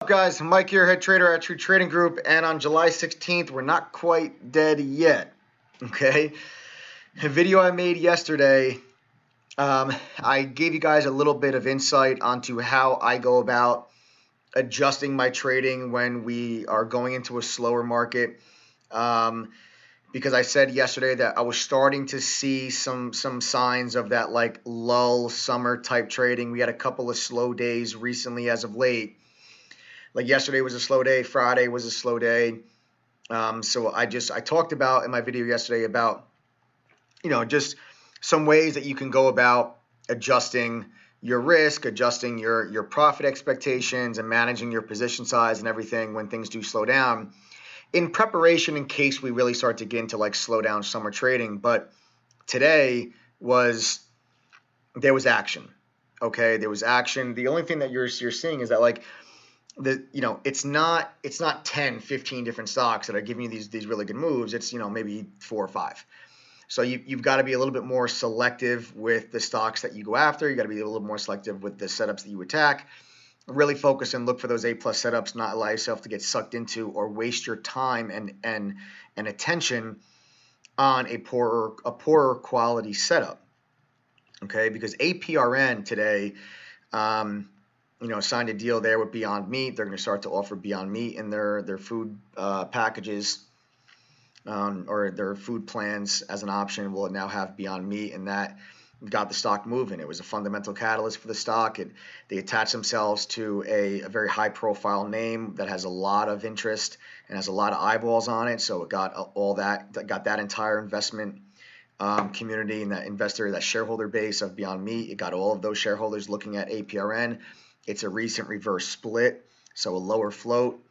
Guys, Mike here, head trader at True Trading Group, and on July 16th, we're not quite dead yet, okay? A video I made yesterday, I gave you guys a little bit of insight onto how I go about adjusting my trading when we are going into a slower market, because I said yesterday that I was starting to see some signs of that like lull summer type trading. We had a couple of slow days recently as of late. Like yesterday was a slow day, Friday was a slow day. So I talked about in my video yesterday about, just some ways that you can go about adjusting your risk, adjusting your profit expectations, and managing your position size and everything when things do slow down in preparation in case we really start to get into like slow down summer trading. But today there was action. Okay, there was action. The only thing that you're seeing is that like it's not 10, 15 different stocks that are giving you these really good moves. It's, maybe 4 or 5. So you've got to be a little bit more selective with the stocks that you go after. You got to be a little more selective with the setups that you attack. Really focus and look for those A+ setups, not allow yourself to get sucked into or waste your time and attention on a poorer quality setup. Okay, because APRN today, signed a deal there with Beyond Meat. They're going to start to offer Beyond Meat in their food packages, or their food plans as an option. Will now have Beyond Meat, and that got the stock moving. It was a fundamental catalyst for the stock. They attached themselves to a very high-profile name that has a lot of interest and has a lot of eyeballs on it. So it got that entire investment community and that shareholder base of Beyond Meat. It got all of those shareholders looking at APRN. It's a recent reverse split, so a lower float,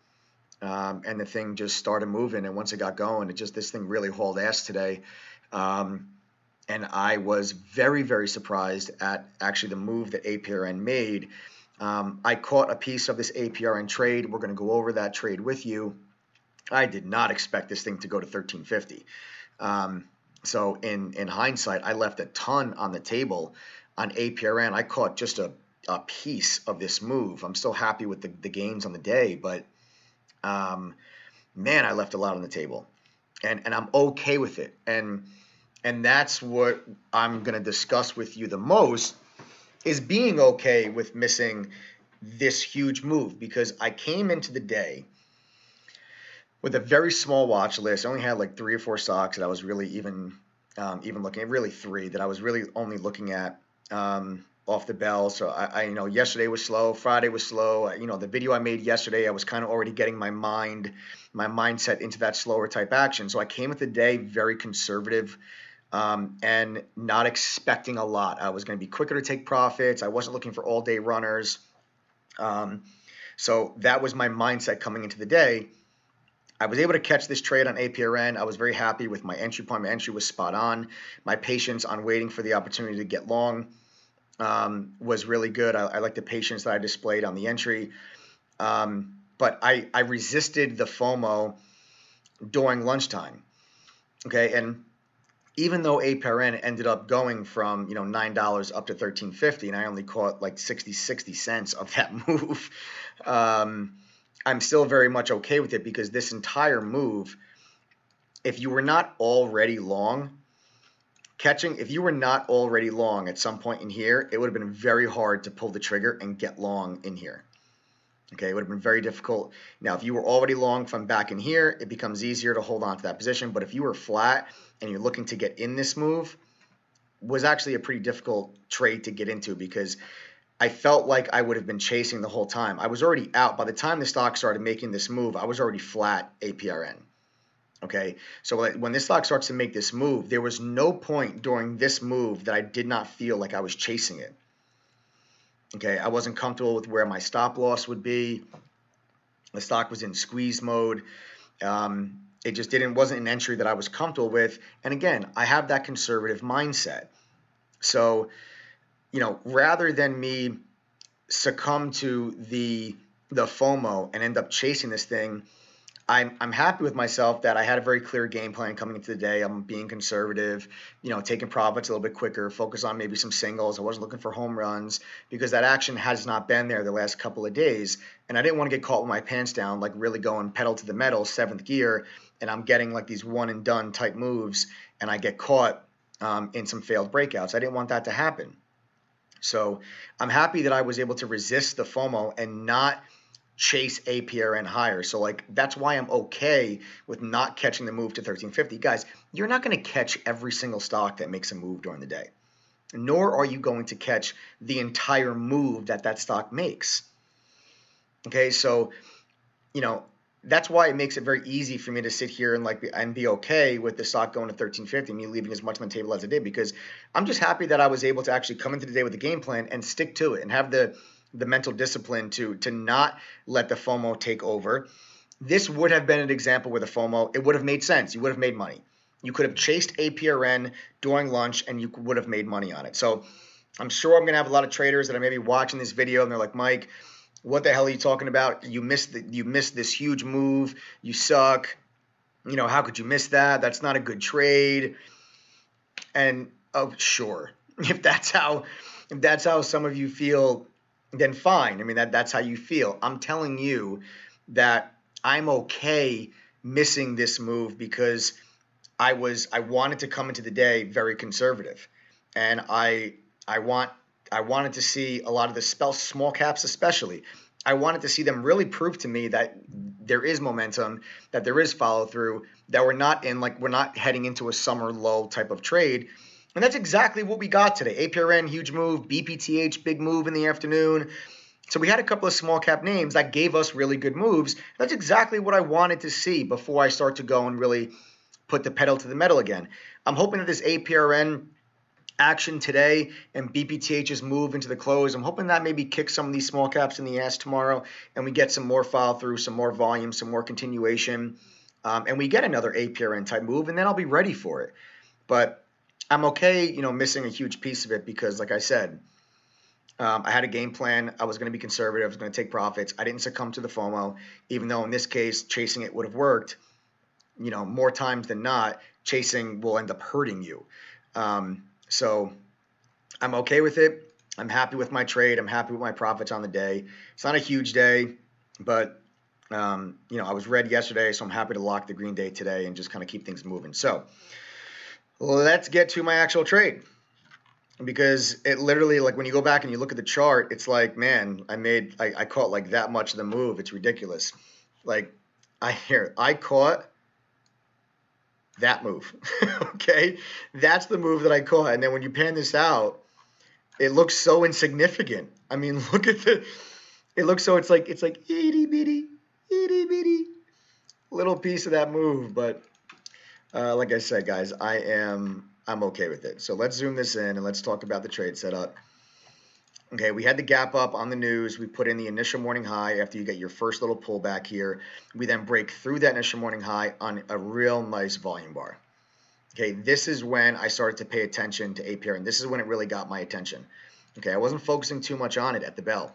and the thing just started moving. And once it got going, this thing really hauled ass today. And I was very, very surprised at actually the move that APRN made. I caught a piece of this APRN trade. We're going to go over that trade with you. I did not expect this thing to go to 1350. So in hindsight, I left a ton on the table on APRN. I caught just a piece of this move. I'm still happy with the gains on the day, but man, I left a lot on the table, and I'm okay with it. And that's what I'm going to discuss with you the most, is being okay with missing this huge move, because I came into the day with a very small watch list. I only had like 3 or 4 stocks that I was really even looking at, really 3 that I was really only looking at off the bell. So I yesterday was slow, Friday was slow. The video I made yesterday, I was kind of already getting my mindset into that slower type action. So I came with the day very conservative, and not expecting a lot. I was going to be quicker to take profits. I wasn't looking for all day runners. So that was my mindset coming into the day. I was able to catch this trade on APRN. I was very happy with my entry point. My entry was spot on. My patience on waiting for the opportunity to get long was really good. I like the patience that I displayed on the entry. But I resisted the FOMO during lunchtime. Okay, and even though APRN ended up going from $9 up to $13.50, and I only caught like 60 cents of that move, I'm still very much okay with it, because this entire move, if you were not already long, if you were not already long at some point in here, it would have been very hard to pull the trigger and get long in here. Okay, it would have been very difficult. Now, if you were already long from back in here, it becomes easier to hold on to that position. But if you were flat and you're looking to get in this move, was actually a pretty difficult trade to get into, because I felt like I would have been chasing the whole time. I was already out. By the time the stock started making this move, I was already flat APRN. Okay, so when this stock starts to make this move, there was no point during this move that I did not feel like I was chasing it. Okay, I wasn't comfortable with where my stop loss would be. The stock was in squeeze mode. It just wasn't an entry that I was comfortable with. And again, I have that conservative mindset. So, rather than me succumb to the FOMO and end up chasing this thing, I'm happy with myself that I had a very clear game plan coming into the day. I'm being conservative, taking profits a little bit quicker, focus on maybe some singles. I wasn't looking for home runs because that action has not been there the last couple of days. And I didn't want to get caught with my pants down, like really going pedal to the metal, seventh gear, and I'm getting like these one and done type moves, and I get caught in some failed breakouts. I didn't want that to happen. So I'm happy that I was able to resist the FOMO and not chase APRN higher. So like that's why I'm okay with not catching the move to 1350. Guys, you're not going to catch every single stock that makes a move during the day, nor are you going to catch the entire move that stock makes. Okay, so that's why it makes it very easy for me to sit here and be okay with the stock going to 1350, me leaving as much on the table as I did, because I'm just happy that I was able to actually come into the day with a game plan and stick to it and have the mental discipline to not let the FOMO take over. This would have been an example where the FOMO, it would have made sense. You would have made money. You could have chased APRN during lunch and you would have made money on it. So I'm sure I'm going to have a lot of traders that are maybe watching this video and they're like, Mike, what the hell are you talking about? You missed this huge move. You suck. How could you miss that? That's not a good trade. And sure, if that's how some of you feel, then fine. I mean, that's how you feel. I'm telling you that I'm okay missing this move because I wanted to come into the day very conservative, and I wanted to see a lot of the small caps especially. I wanted to see them really prove to me that there is momentum, that there is follow through, that we're not heading into a summer low type of trade. And that's exactly what we got today. APRN, huge move. BPTH, big move in the afternoon. So we had a couple of small cap names that gave us really good moves. That's exactly what I wanted to see before I start to go and really put the pedal to the metal again. I'm hoping that this APRN action today and BPTH's move into the close, I'm hoping that maybe kicks some of these small caps in the ass tomorrow and we get some more follow through, some more volume, some more continuation, and we get another APRN type move, and then I'll be ready for it. But I'm okay, missing a huge piece of it because, like I said, I had a game plan. I was going to be conservative. I was going to take profits. I didn't succumb to the FOMO, even though in this case, chasing it would have worked. More times than not, chasing will end up hurting you. So I'm okay with it. I'm happy with my trade. I'm happy with my profits on the day. It's not a huge day, but I was red yesterday, so I'm happy to lock the green day today and just kind of keep things moving. So let's get to my actual trade, because it literally, like when you go back and you look at the chart, it's like, man, I caught like that much of the move. It's ridiculous. Like I caught that move. Okay, that's the move that I caught. And then when you pan this out, it looks so insignificant. I mean, look at it looks so, it's like itty bitty little piece of that move. But like I said, guys, I'm okay with it. So let's zoom this in and let's talk about the trade setup. Okay, we had the gap up on the news. We put in the initial morning high after you get your first little pullback here. We then break through that initial morning high on a real nice volume bar. Okay, this is when I started to pay attention to APRN. This is when it really got my attention. Okay, I wasn't focusing too much on it at the bell,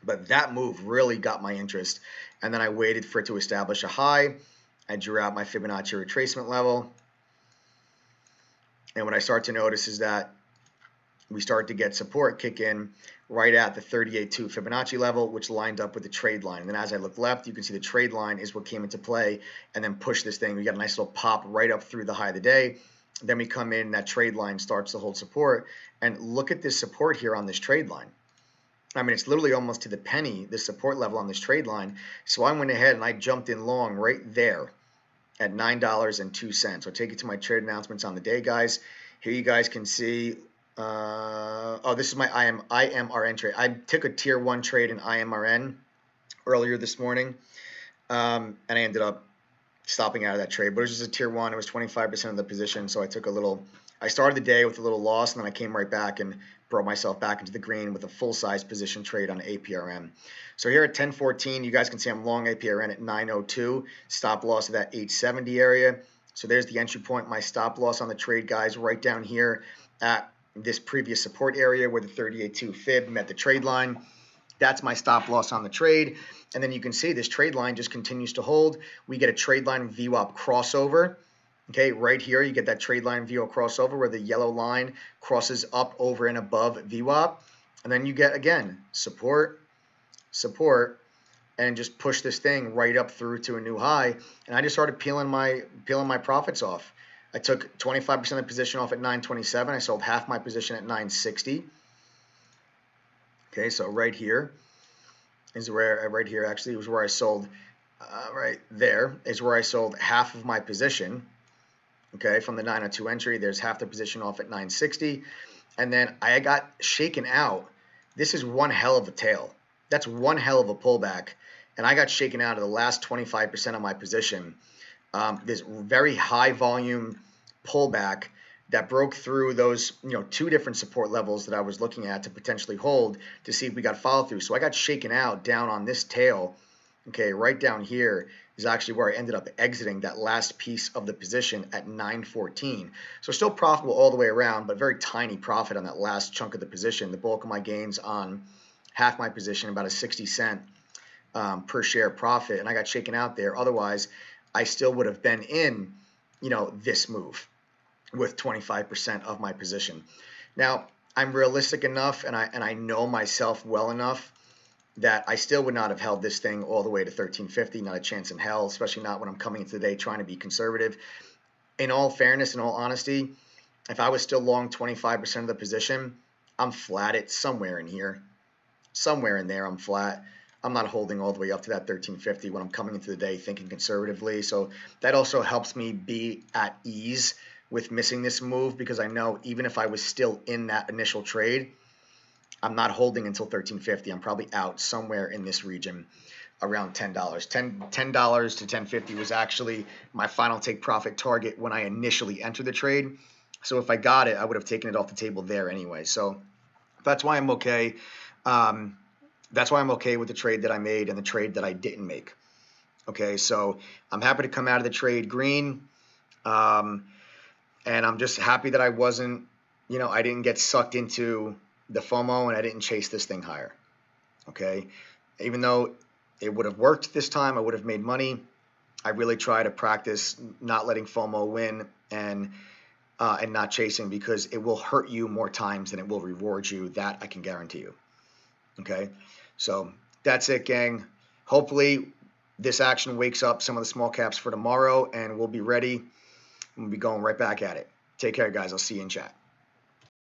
but that move really got my interest. And then I waited for it to establish a high. I drew out my Fibonacci retracement level. And what I start to notice is that we start to get support kick in right at the 38.2 Fibonacci level, which lined up with the trade line. And then as I look left, you can see the trade line is what came into play and then push this thing. We got a nice little pop right up through the high of the day. Then we come in, that trade line starts to hold support. And look at this support here on this trade line. I mean, it's literally almost to the penny, the support level on this trade line. So I went ahead and I jumped in long right there at $9.02. I'll take you to my trade announcements on the day, guys. Here you guys can see, this is my IMRN trade. I took a tier 1 trade in IMRN earlier this morning, and I ended up stopping out of that trade. But it was just a tier 1. It was 25% of the position, so I started the day with a little loss, and then I came right back and brought myself back into the green with a full-size position trade on APRN. So here at 10.14, you guys can see I'm long APRN at 9.02, stop loss of that 870 area. So there's the entry point, my stop loss on the trade, guys, right down here at this previous support area where the 38.2 fib met the trade line. That's my stop loss on the trade. And then you can see this trade line just continues to hold. We get a trade line VWAP crossover. Okay, right here you get that trade line VWAP crossover where the yellow line crosses up, over, and above VWAP. And then you get, again, support, support, and just push this thing right up through to a new high. And I just started peeling my profits off. I took 25% of the position off at 927. I sold half my position at 960. Okay, so right here is where, right here actually was where I sold, right there is where I sold half of my position. Okay, from the 902 entry, there's half the position off at 960. And then I got shaken out. This is one hell of a tail. That's one hell of a pullback. And I got shaken out of the last 25% of my position. This very high volume pullback that broke through those, two different support levels that I was looking at to potentially hold to see if we got follow through. So I got shaken out down on this tail. Okay, right down here is actually where I ended up exiting that last piece of the position at 914. So still profitable all the way around, but very tiny profit on that last chunk of the position. The bulk of my gains on half my position, about a 60-cent per share profit, and I got shaken out there. Otherwise, I still would have been in, this move with 25% of my position. Now, I'm realistic enough, and I know myself well enough that I still would not have held this thing all the way to 1350, not a chance in hell, especially not when I'm coming into the day trying to be conservative. In all fairness, in all honesty, if I was still long 25% of the position, I'm flat at somewhere in here. Somewhere in there, I'm flat. I'm not holding all the way up to that 1350 when I'm coming into the day thinking conservatively. So that also helps me be at ease with missing this move, because I know even if I was still in that initial trade, I'm not holding until 1350. I'm probably out somewhere in this region around $10. $10 to 1050 was actually my final take profit target when I initially entered the trade. So if I got it, I would have taken it off the table there anyway. So that's why I'm okay. That's why I'm okay with the trade that I made and the trade that I didn't make. Okay, so I'm happy to come out of the trade green. And I'm just happy that I wasn't, I didn't get sucked into the FOMO and I didn't chase this thing higher. Okay, even though it would have worked this time, I would have made money. I really try to practice not letting FOMO win and not chasing, because it will hurt you more times than it will reward you. That I can guarantee you. Okay, so that's it, gang. Hopefully this action wakes up some of the small caps for tomorrow, and we'll be ready. We'll be going right back at it. Take care, guys. I'll see you in chat.